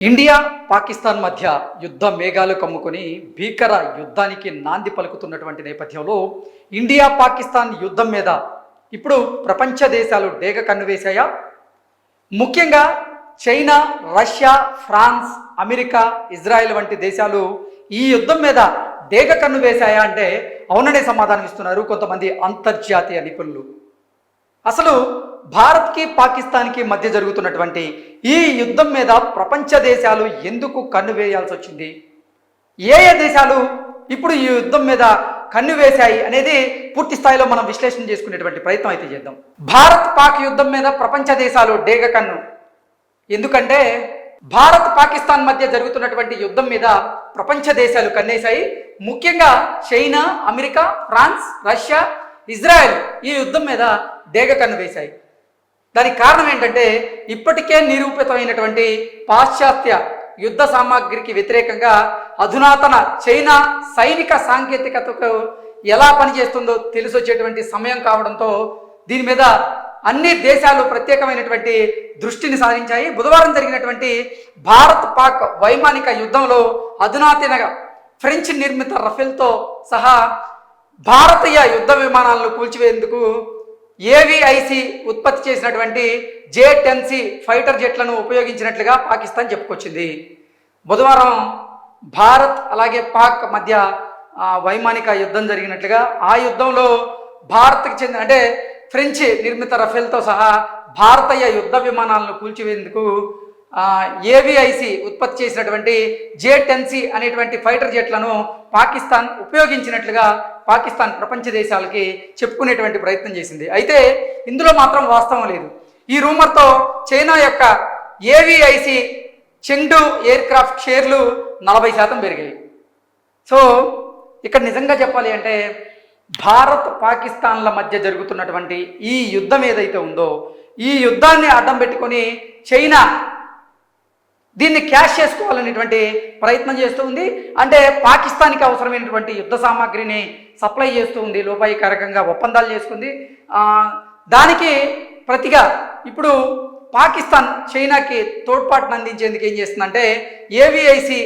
India Pakistan మధ్య యుద్ధ మేఘాలు కమ్ముకొని భీకర యుద్ధానికి నాంది పలుకుతున్నటువంటి నేపథ్యంలో ఇండియా పాకిస్తాన్ యుద్ధం మీద ఇప్పుడు ప్రపంచ దేశాలు డేగ కన్నువేశాయా? ముఖ్యంగా China, Russia, France, America, Israel వంటి దేశాలు ఈ యుద్ధం మీద డేగ కన్ను వేశాయా అంటే అవుననే సమాధానం ఇస్తున్నారు కొంతమంది అంతర్జాతీయ నిపుణులు. అసలు భారత్కి పాకిస్తాన్కి మధ్య జరుగుతున్నటువంటి ఈ యుద్ధం మీద ప్రపంచ దేశాలు ఎందుకు కన్ను వేయాల్సి వచ్చింది? ఏ దేశాలు ఇప్పుడు ఈ యుద్ధం మీద కన్ను వేశాయి అనేది పూర్తి స్థాయిలో మనం విశ్లేషణ చేసుకునేటువంటి ప్రయత్నం అయితే చేద్దాం. భారత్ పాక్ యుద్ధం మీద ప్రపంచ దేశాలు డేగ కన్ను ఎందుకంటే భారత్ పాకిస్తాన్ మధ్య జరుగుతున్నటువంటి యుద్ధం మీద ప్రపంచ దేశాలు కన్నేశాయి. ముఖ్యంగా China, America, France, Russia, Israel ఈ యుద్ధం మీద డేగ కన్ను వేశాయి. దానికి కారణం ఏంటంటే ఇప్పటికే నిరూపితమైనటువంటి పాశ్చాత్య యుద్ధ సామాగ్రికి వ్యతిరేకంగా అధునాతన చైనా సైనిక సాంకేతికతకు ఎలా పనిచేస్తుందో తెలిసొచ్చేటువంటి సమయం కావడంతో దీని మీద అన్ని దేశాలు ప్రత్యేకమైనటువంటి దృష్టిని సారించాయి. బుధవారం జరిగినటువంటి భారత్ పాక్ వైమానిక యుద్ధంలో అధునాతన ఫ్రెంచ్ నిర్మిత రఫేల్తో సహా భారతీయ యుద్ధ విమానాలను కూల్చివేందుకు ఏవిఐసి ఉత్పత్తి చేసినటువంటి J-10C ఫైటర్ జెట్లను ఉపయోగించినట్లుగా పాకిస్తాన్ చెప్పుకొచ్చింది. బుధవారం భారత్ అలాగే పాక్ మధ్య వైమానిక యుద్ధం జరిగినట్లుగా ఆ యుద్ధంలో భారత్కి చెందిన అంటే ఫ్రెంచ్ నిర్మిత రఫేల్తో సహా భారతీయ యుద్ధ విమానాలను కూల్చివేందుకు ఏవిఐసి ఉత్పత్తి చేసినటువంటి J-10C అనేటువంటి ఫైటర్ జెట్లను పాకిస్తాన్ ఉపయోగించినట్లుగా పాకిస్తాన్ ప్రపంచ దేశాలకి చెప్పుకునేటువంటి ప్రయత్నం చేసింది. అయితే ఇందులో మాత్రం వాస్తవం లేదు. ఈ రూమర్తో చైనా యొక్క ఏవిఐసి చెండు ఎయిర్ క్రాఫ్ట్ షేర్లు 40% పెరిగాయి. సో ఇక్కడ నిజంగా చెప్పాలి అంటే భారత్ పాకిస్తాన్ల మధ్య జరుగుతున్నటువంటి ఈ యుద్ధం ఏదైతే ఉందో ఈ యుద్ధాన్ని అడ్డం పెట్టుకొని చైనా దీన్ని క్యాష్ చేసుకోవాలనేటువంటి ప్రయత్నం చేస్తూ ఉంది. అంటే పాకిస్తాన్కి అవసరమైనటువంటి యుద్ధ సామాగ్రిని సప్లై చేస్తూ ఉంది, లోపాయికారకంగా ఒప్పందాలు చేసుకుంది. దానికి ప్రతిగా ఇప్పుడు పాకిస్తాన్ చైనాకి తోడ్పాటును అందించేందుకు ఏం చేస్తుందంటే ఏవిఐసి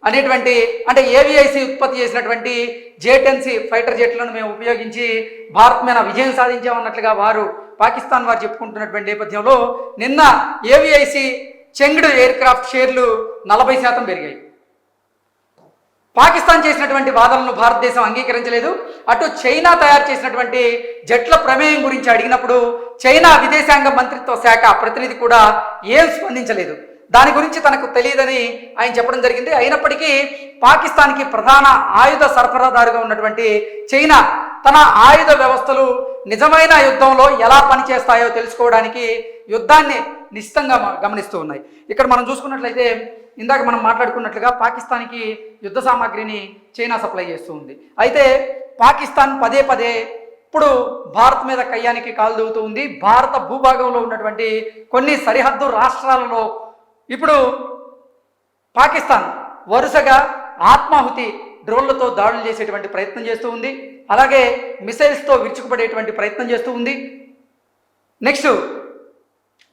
అనేటువంటి అంటే ఏవిఐసి ఉత్పత్తి చేసినటువంటి J-10C ఫైటర్ జెట్లను మేము ఉపయోగించి భారత్ మీద విజయం సాధించామన్నట్లుగా పాకిస్తాన్ వారు చెప్పుకుంటున్నటువంటి నేపథ్యంలో నిన్న ఏవిఐసి చెంగ్డ్ ఎయిర్ క్రాఫ్ట్ షేర్లు 40% పెరిగాయి. పాకిస్తాన్ చేసినటువంటి వాదనలను భారతదేశం అంగీకరించలేదు. అటు చైనా తయారు చేసినటువంటి జెట్ల ప్రమేయం గురించి అడిగినప్పుడు చైనా విదేశాంగ మంత్రిత్వ శాఖ ప్రతినిధి కూడా ఏం స్పందించలేదు. దాని గురించి తనకు తెలియదని ఆయన చెప్పడం జరిగింది. అయినప్పటికీ పాకిస్తాన్కి ప్రధాన ఆయుధ సరఫరాదారుగా ఉన్నటువంటి చైనా తన ఆయుధ వ్యవస్థలు నిజమైన యుద్ధంలో ఎలా పనిచేస్తాయో తెలుసుకోవడానికి యుద్ధాన్ని నిశ్చితంగా గమనిస్తూ ఉన్నాయి. ఇక్కడ మనం చూసుకున్నట్లయితే ఇందాక మనం మాట్లాడుకున్నట్లుగా పాకిస్తాన్కి యుద్ధ సామాగ్రిని చైనా సప్లై చేస్తూ ఉంది. అయితే పాకిస్తాన్ పదే పదే ఇప్పుడు భారత్ మీద కయ్యానికి కాలు దూవుతూ ఉంది. భారత భూభాగంలో ఉన్నటువంటి కొన్ని సరిహద్దు రాష్ట్రాలలో ఇప్పుడు పాకిస్తాన్ వరుసగా ఆత్మాహుతి డ్రోన్లతో దాడులు చేసేటువంటి ప్రయత్నం చేస్తూ ఉంది. అలాగే మిసైల్స్తో విరుచుకుపడేటువంటి ప్రయత్నం చేస్తూ ఉంది. నెక్స్ట్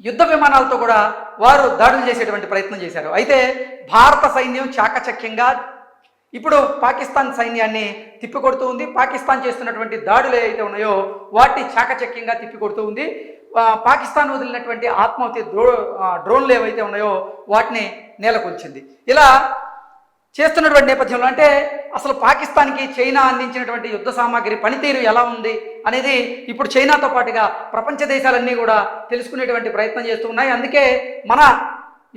యుద్ధ విమానాలతో కూడా వారు దాడులు చేసేటువంటి ప్రయత్నం చేశారు. అయితే భారత సైన్యం చాకచక్యంగా ఇప్పుడు పాకిస్తాన్ సైన్యాన్ని తిప్పికొడుతూ ఉంది. పాకిస్తాన్ చేస్తున్నటువంటి దాడులు ఏవైతే ఉన్నాయో వాటిని చాకచక్యంగా తిప్పికొడుతూ ఉంది. పాకిస్తాన్ వదిలినటువంటి ఆత్మాహుతి డ్రోన్లు ఏవైతే ఉన్నాయో వాటిని నేలకొల్చింది. ఇలా చేస్తున్నటువంటి నేపథ్యంలో అంటే అసలు పాకిస్తాన్కి చైనా అందించినటువంటి యుద్ధ సామాగ్రి పనితీరు ఎలా ఉంది అనేది ఇప్పుడు చైనాతో పాటుగా ప్రపంచ దేశాలన్నీ కూడా తెలుసుకునేటువంటి ప్రయత్నం చేస్తూ ఉన్నాయి. అందుకే మన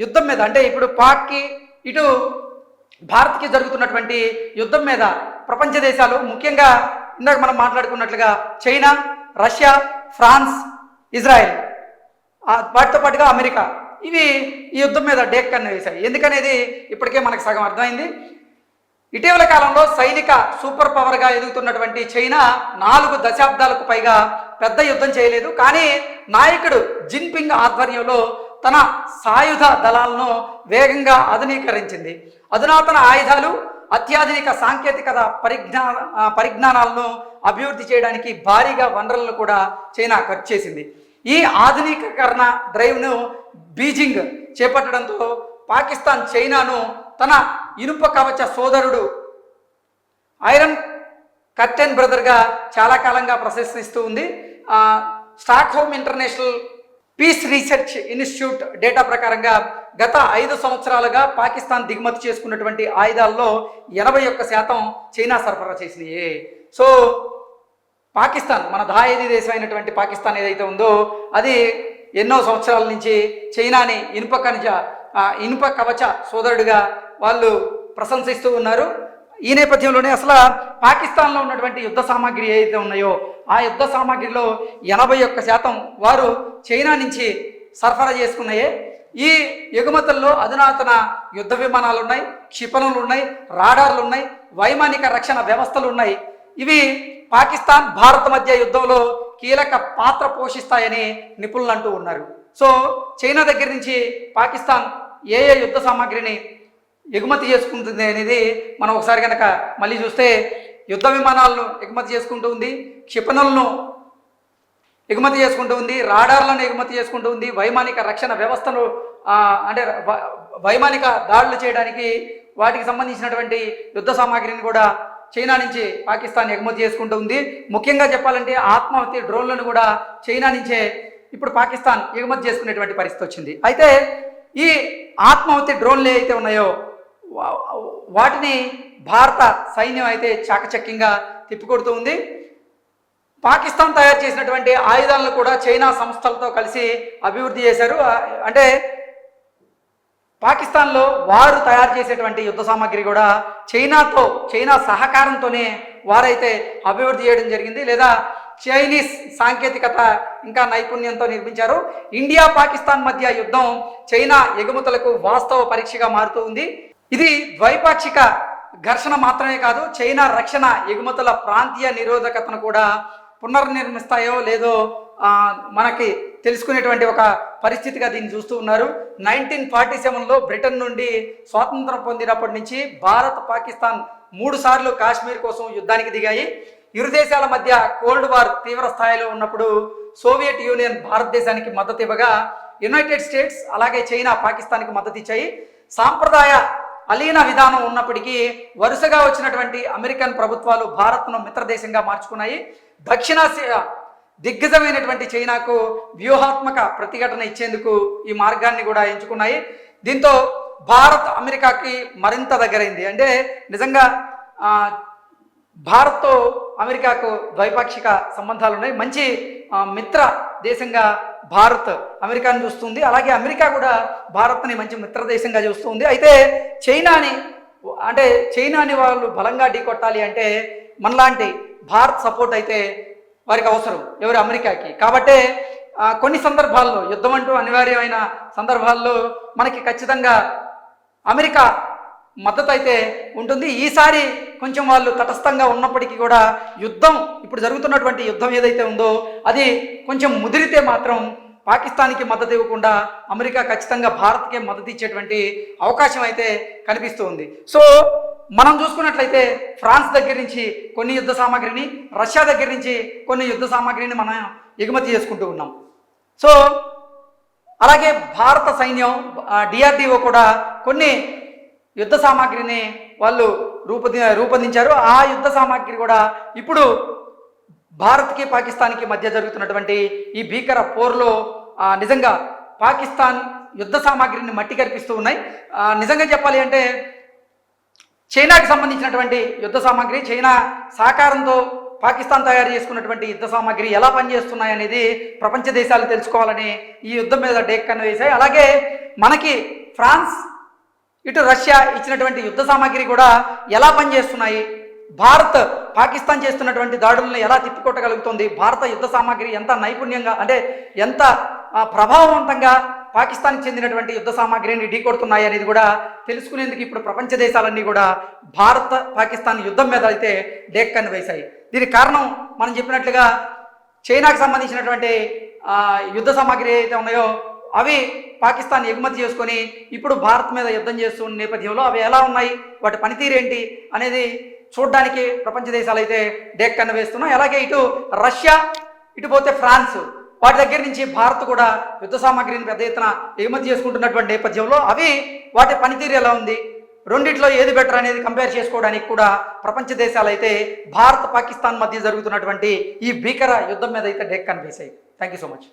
యుద్ధం మీద అంటే ఇప్పుడు పాక్కి ఇటు భారత్కి జరుగుతున్నటువంటి యుద్ధం మీద ప్రపంచ దేశాలు ముఖ్యంగా ఇందాక మనం మాట్లాడుకున్నట్లుగా చైనా, రష్యా, ఫ్రాన్స్, ఇజ్రాయెల్ వాటితో పాటుగా అమెరికా ఇవి ఈ యుద్ధం మీద డేగ కన్ను వేశాయి. ఎందుకనేది ఇప్పటికే మనకు సగం అర్థమైంది. ఇటీవల కాలంలో సైనిక సూపర్ పవర్గా ఎదుగుతున్నటువంటి చైనా 4 దశాబ్దాలకు పైగా పెద్ద యుద్ధం చేయలేదు. కానీ నాయకుడు జిన్పింగ్ ఆధ్వర్యంలో తన సాయుధ దళాలను వేగంగా ఆధునీకరించింది. అధునాతన ఆయుధాలు, అత్యాధునిక సాంకేతికత పరిజ్ఞానాలను అభివృద్ధి చేయడానికి భారీగా వనరులను కూడా చైనా ఖర్చు చేసింది. ఈ ఆధునికీకరణ డ్రైవ్ను బీజింగ్ చేపట్టడంతో పాకిస్తాన్ చైనాను తన ఇనుప కవచ సోదరుడు ఐరన్ కర్టెన్ బ్రదర్గా చాలా కాలంగా ప్రశంసిస్తూ ఉంది. Stockholm International Peace Research Institute data ప్రకారంగా గత 5 సంవత్సరాలుగా పాకిస్తాన్ దిగుమతి చేసుకున్నటువంటి ఆయుధాల్లో 81% చైనా సరఫరా చేసినాయి. సో పాకిస్తాన్, మన దాయేది దేశం అయినటువంటి పాకిస్తాన్ ఏదైతే ఉందో అది ఎన్నో సంవత్సరాల నుంచి చైనాని ఇనుప కవచ సోదరుడిగా వాళ్ళు ప్రశంసిస్తూ ఉన్నారు. ఈ నేపథ్యంలోనే అసలు పాకిస్తాన్లో ఉన్నటువంటి యుద్ధ సామాగ్రి ఏదైతే ఉన్నాయో ఆ యుద్ధ సామాగ్రిలో 81% వారు చైనా నుంచి సరఫరా చేసుకున్నాయే. ఈ ఎగుమతుల్లో అధునాతన యుద్ధ విమానాలు ఉన్నాయి, క్షిపణులు ఉన్నాయి, రాడార్లు ఉన్నాయి, వైమానిక రక్షణ వ్యవస్థలు ఉన్నాయి. ఇవి పాకిస్తాన్ భారత్ మధ్య యుద్ధంలో కీలక పాత్ర పోషిస్తాయని నిపుణులు అంటూ ఉన్నారు. సో చైనా దగ్గర నుంచి పాకిస్తాన్ ఏ యుద్ధ సామాగ్రిని ఎగుమతి చేసుకుంటుంది అనేది మనం ఒకసారి కనుక మళ్ళీ చూస్తే యుద్ధ విమానాలను ఎగుమతి చేసుకుంటూ ఉంది, క్షిపణులను ఎగుమతి చేసుకుంటూ ఉంది, రాడార్లను ఎగుమతి చేసుకుంటూ ఉంది, వైమానిక రక్షణ వ్యవస్థను అంటే వైమానిక దాడులు చేయడానికి వాటికి సంబంధించినటువంటి యుద్ధ సామాగ్రిని కూడా చైనా నుంచి పాకిస్తాన్ ఎగుమతి చేసుకుంటూ ఉంది. ముఖ్యంగా చెప్పాలంటే ఆత్మాహుతి డ్రోన్లను కూడా చైనా నుంచే ఇప్పుడు పాకిస్తాన్ ఎగుమతి చేసుకునేటువంటి పరిస్థితి వచ్చింది. అయితే ఈ ఆత్మాహుతి డ్రోన్లు అయితే ఉన్నాయో వాటిని భారత సైన్యం అయితే చాకచక్యంగా తిప్పికొడుతూ ఉంది. పాకిస్తాన్ తయారు చేసినటువంటి ఆయుధాలను కూడా చైనా సంస్థలతో కలిసి అభివృద్ధి చేశారు. అంటే పాకిస్తాన్లో వారు తయారు చేసేటువంటి యుద్ధ సామాగ్రి కూడా చైనా సహకారంతోనే వారైతే అభివృద్ధి చేయడం జరిగింది, లేదా చైనీస్ సాంకేతికత ఇంకా నైపుణ్యంతో నిర్మించారు. ఇండియా పాకిస్తాన్ మధ్య యుద్ధం చైనా ఎగుమతులకు వాస్తవ పరీక్షగా మారుతూ ఉంది. ఇది ద్వైపాక్షిక ఘర్షణ మాత్రమే కాదు, చైనా రక్షణ ఎగుమతుల ప్రాంతీయ నిరోధకతను కూడా పునర్నిర్మిస్తాయో లేదో మనకి తెలుసుకునేటువంటి ఒక పరిస్థితిగా దీన్ని చూస్తూ ఉన్నారు. 1947లో బ్రిటన్ నుండి స్వాతంత్రం పొందినప్పటి నుంచి భారత్ పాకిస్తాన్ 3 సార్లు కాశ్మీర్ కోసం యుద్ధానికి దిగాయి. ఇరు దేశాల మధ్య కోల్డ్ వార్ తీవ్ర స్థాయిలో ఉన్నప్పుడు సోవియట్ యూనియన్ భారతదేశానికి మద్దతు ఇవ్వగా యునైటెడ్ స్టేట్స్ అలాగే చైనా పాకిస్తాన్కి మద్దతు ఇచ్చాయి. సాంప్రదాయ అలీన విధానం ఉన్నప్పటికీ వరుసగా వచ్చినటువంటి అమెరికన్ ప్రభుత్వాలు భారత్ను మిత్రదేశంగా మార్చుకున్నాయి. దక్షిణాసియా దిగ్గజమైనటువంటి చైనాకు వ్యూహాత్మక ప్రతిఘటన ఇచ్చేందుకు ఈ మార్గాన్ని కూడా ఎంచుకున్నాయి. దీంతో భారత్ అమెరికాకి మరింత దగ్గరైంది. అంటే నిజంగా భారత్తో అమెరికాకు ద్వైపాక్షిక సంబంధాలు ఉన్నాయి. మంచి మిత్ర దేశంగా భారత్ అమెరికాను చూస్తుంది, అలాగే అమెరికా కూడా భారత్ని మంచి మిత్ర దేశంగా చూస్తుంది. అయితే చైనాని వాళ్ళు బలంగా ఢీకొట్టాలి అంటే మనలాంటి భారత్ సపోర్ట్ అయితే వారికి అవసరం, ఎవరు అమెరికాకి. కాబట్టే కొన్ని సందర్భాల్లో యుద్ధం అంటూ అనివార్యమైన సందర్భాల్లో మనకి ఖచ్చితంగా అమెరికా మద్దతు అయితే ఉంటుంది. ఈసారి కొంచెం వాళ్ళు తటస్థంగా ఉన్నప్పటికీ కూడా యుద్ధం, ఇప్పుడు జరుగుతున్నటువంటి యుద్ధం ఏదైతే ఉందో అది కొంచెం ముదిరితే మాత్రం పాకిస్తాన్కి మద్దతు ఇవ్వకుండా అమెరికా ఖచ్చితంగా భారత్కే మద్దతు ఇచ్చేటువంటి అవకాశం అయితే కనిపిస్తూ ఉంది. సో మనం చూసుకున్నట్లయితే ఫ్రాన్స్ దగ్గర నుంచి కొన్ని యుద్ధ సామాగ్రిని, రష్యా దగ్గర నుంచి కొన్ని యుద్ధ సామాగ్రిని మనం ఎగుమతి చేసుకుంటూ ఉన్నాం. సో అలాగే భారత సైన్యం డిఆర్డిఓ కూడా కొన్ని యుద్ధ సామాగ్రిని వాళ్ళు రూపొందించారు. ఆ యుద్ధ సామాగ్రి కూడా ఇప్పుడు భారత్కి పాకిస్తాన్కి మధ్య జరుగుతున్నటువంటి ఈ భీకర పోర్లో నిజంగా పాకిస్తాన్ యుద్ధ సామాగ్రిని మట్టి కనిపిస్తూ ఉన్నాయి. నిజంగా చెప్పాలి అంటే చైనాకి సంబంధించినటువంటి యుద్ధ సామాగ్రి, చైనా సహకారంతో పాకిస్తాన్ తయారు చేసుకున్నటువంటి యుద్ధ సామాగ్రి ఎలా పనిచేస్తున్నాయి అనేది ప్రపంచ దేశాలు తెలుసుకోవాలని ఈ యుద్ధం మీద డేక్కను వేశాయి. అలాగే మనకి ఫ్రాన్స్, ఇటు రష్యా ఇచ్చినటువంటి యుద్ధ సామాగ్రి కూడా ఎలా పనిచేస్తున్నాయి, భారత్ పాకిస్తాన్ చేస్తున్నటువంటి దాడులను ఎలా తిప్పికొట్టగలుగుతుంది, భారత యుద్ధ సామాగ్రి ఎంత నైపుణ్యంగా అంటే ఎంత ప్రభావవంతంగా పాకిస్తాన్కి చెందినటువంటి యుద్ధ సామాగ్రిని ఢీకొడుతున్నాయి అనేది కూడా తెలుసుకునేందుకు ఇప్పుడు ప్రపంచ దేశాలన్నీ కూడా భారత్ పాకిస్తాన్ యుద్ధం మీద అయితే డేక్కను వేశాయి. దీనికి కారణం మనం చెప్పినట్లుగా చైనాకు సంబంధించినటువంటి యుద్ధ సామాగ్రి అయితే ఉన్నాయో అవి పాకిస్తాన్ ఎగుమతి చేసుకొని ఇప్పుడు భారత్ మీద యుద్ధం చేస్తున్న నేపథ్యంలో అవి ఎలా ఉన్నాయి, వాటి పనితీరేంటి అనేది చూడడానికి ప్రపంచ దేశాలు అయితే డేక్కను వేస్తున్నాయి. అలాగే ఇటు రష్యా, ఇటు పోతే ఫ్రాన్స్, వాటి దగ్గర నుంచి భారత్ కూడా యుద్ధ సామాగ్రిని పెద్ద ఎత్తున ఎగుమతి చేసుకుంటున్నటువంటి నేపథ్యంలో అవి వాటి పనితీరు ఎలా ఉంది, రెండిట్లో ఏది బెటర్ అనేది కంపేర్ చేసుకోవడానికి కూడా ప్రపంచ దేశాలు అయితే భారత్ పాకిస్తాన్ మధ్య జరుగుతున్నటువంటి ఈ భీకర యుద్ధం మీద అయితే డేక్ కనిపిస్తాయి. Thank you so much.